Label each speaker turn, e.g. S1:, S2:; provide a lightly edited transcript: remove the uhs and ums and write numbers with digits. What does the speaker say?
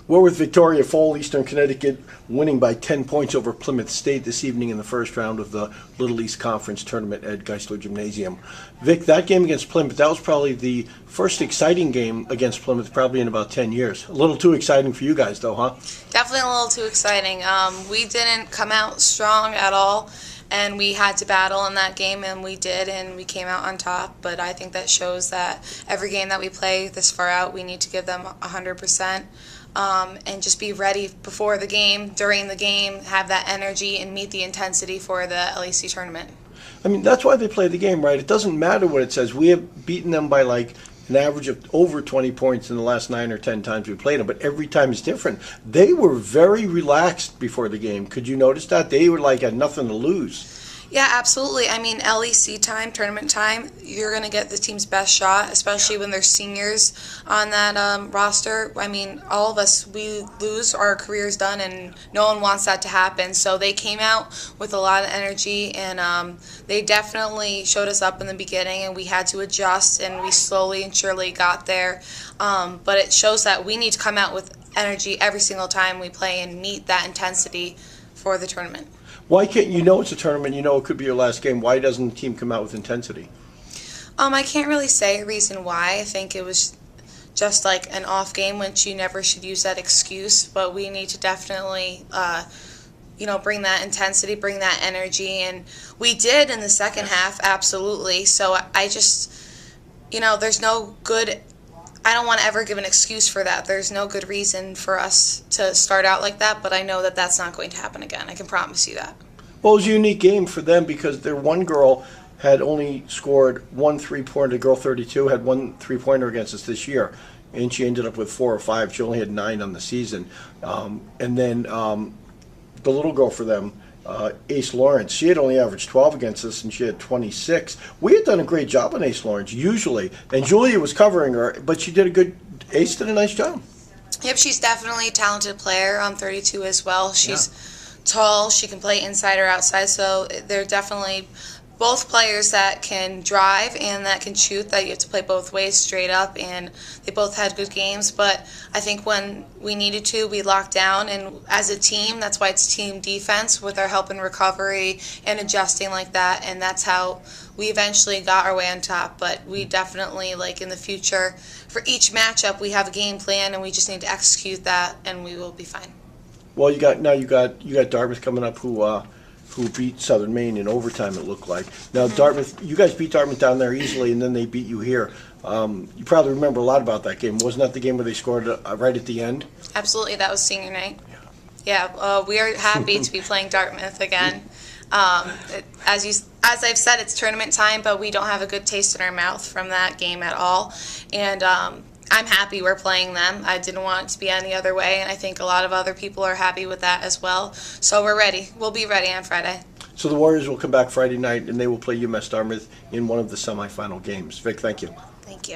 S1: We're with Victoria Pfohl, Eastern Connecticut, winning by 10 points over Plymouth State this evening in the first round of the Little East Conference tournament at Geissler Gymnasium. Vic, that game against Plymouth, that was probably the first exciting game against Plymouth probably in about 10 years. A little too exciting for you guys though, huh?
S2: Definitely a little too exciting. We didn't come out strong at all, and we had to battle in that game, and we did, and we came out on top. But I think that shows that every game that we play this far out, we need to give them 100%. And just be ready before the game, during the game, have that energy and meet the intensity for the LEC tournament.
S1: I mean, that's why they play the game, right? It doesn't matter what it says. We have beaten them by like an average of over 20 points in the last 9 or 10 times we played them, but every time is different. They were very relaxed before the game. Could you notice that? They were like had nothing to lose.
S2: Yeah, absolutely. I mean, LEC time, tournament time, you're going to get the team's best shot, especially when there's seniors on that roster. I mean, all of us, we lose, our career's done, and no one wants that to happen. So they came out with a lot of energy, and they definitely showed us up in the beginning, and we had to adjust, and we slowly and surely got there. But it shows that we need to come out with energy every single time we play and meet that intensity for the tournament.
S1: Why can't you know it's a tournament, you know it could be your last game, why doesn't the team come out with intensity?
S2: I can't really say a reason why. I think it was just like an off game, which you never should use that excuse, but we need to definitely bring that intensity, bring that energy, and we did in the second half, absolutely. So I just, there's no good, I don't want to ever give an excuse for that. There's no good reason for us to start out like that, but I know that that's not going to happen again. I can promise you that.
S1: Well, it was a unique game for them because their one girl had only scored one three-pointer. Girl 32 had one three-pointer against us this year, and she ended up with 4 or 5. She only had 9 on the season. And then the little girl for them, Ace Lawrence, she had only averaged 12 against us, and she had 26. We had done a great job on Ace Lawrence, usually, and Julia was covering her, but she did a good, Ace did a nice job.
S2: Yep, she's definitely a talented player, 32 as well. She's tall, she can play inside or outside, so they're definitely both players that can drive and that can shoot, that you have to play both ways straight up, and they both had good games. But I think when we needed to, we locked down, and as a team, that's why it's team defense with our help and recovery and adjusting like that, and that's how we eventually got our way on top. But we definitely, like in the future, for each matchup, we have a game plan, and we just need to execute that, and we will be fine.
S1: Well, you got Dartmouth coming up, who beat Southern Maine in overtime, it looked like. Now, Dartmouth, you guys beat Dartmouth down there easily, and then they beat you here. You probably remember a lot about that game. Wasn't that the game where they scored right at the end?
S2: Absolutely, that was senior night. Yeah, we are happy to be playing Dartmouth again. As I've said, it's tournament time, but we don't have a good taste in our mouth from that game at all. And I'm happy we're playing them. I didn't want it to be any other way, and I think a lot of other people are happy with that as well. So we're ready. We'll be ready on Friday.
S1: So the Warriors will come back Friday night, and they will play UMass Dartmouth in one of the semifinal games. Vic, thank you.
S2: Thank you.